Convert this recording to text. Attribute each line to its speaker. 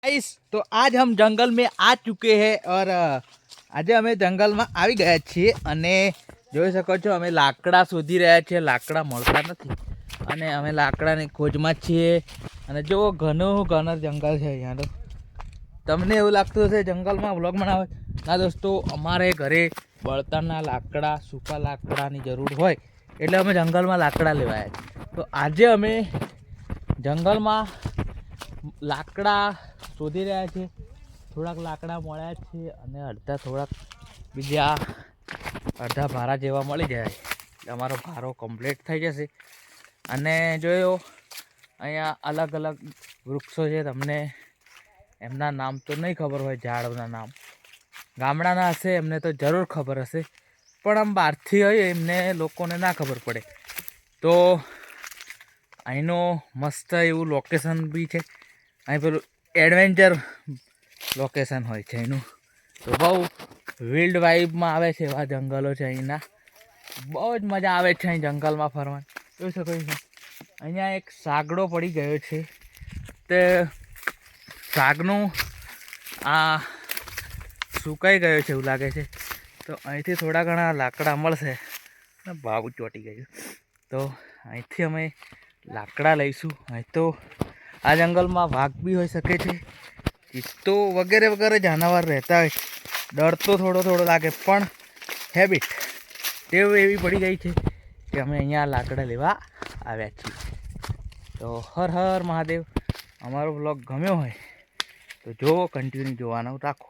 Speaker 1: Guys तो आज हम जंगल में आ चुके हैं और આજે અમે જંગલમાં આવી ગયા છીએ અને જોઈ શકો છો અમે લાકડા શોધી રહ્યા છીએ. લાકડા મળતા નથી અને અમે લાકડાની ખોજમાં છીએ. અને જો ઘનો જંગલ છે અહીંયા તો. તમને એવું લાગતું હશે જંગલમાં વ્લોગ બનાવે ના દોસ્તો, અમારે ઘરે બળતણના લાકડા સૂકા લાકડાની જરૂર હોય એટલે અમે જંગલમાં લાકડા લેવા આવ્યા છીએ. તો આજે અમે જંગલમાં લાકડા શોધી રહ્યા છે. થોડાક લાકડા મળ્યા છે અને અડધા થોડાક બીજા અડધા ભારા જેવા મળી જાય એટલે અમારો ભારો કમ્પ્લીટ થઈ જશે. અને જોયો અહીંયા અલગ અલગ વૃક્ષો છે, તમને એમના નામ તો નહીં ખબર હોય, ઝાડના નામ ગામડાના હશે એમને તો જરૂર ખબર હશે, પણ આમ બહારથી હોય એમને લોકોને ના ખબર પડે. તો અહીંનું મસ્ત એવું લોકેશન બી છે. અહીં પેલું એડવેન્ચર લોકેશન હોય છે એનું. તો બહુ વિલ્ડ વાઇબમાં આવે છે એવા જંગલો છે અહીંના. બહુ જ મજા આવે છે અહીં જંગલમાં ફરવાની. જોઈ શકો છો અહીંયા એક સાગડો પડી ગયો છે. તે સાગનું આ સુકાઈ ગયો છે એવું લાગે છે. તો અહીંથી થોડા ઘણા લાકડા મળશે. ભાવ ચોંટી ગયું તો અહીંથી અમે લાકડા લઈશું. અહીં તો આ જંગલમાં વાઘ બી હોઈ શકે છે, ચિત્તો વગેરે વગેરે જાનવર રહેતા હોય. ડર તો થોડો લાગે પણ હેબિટ ટેવ એવી પડી ગઈ છે કે અમે અહીંયા લાકડા લેવા આવ્યા છીએ. તો હર હર મહાદેવ. અમારો બ્લોગ ગમ્યો હોય તો જો કન્ટિન્યુ જોવાનું રાખો.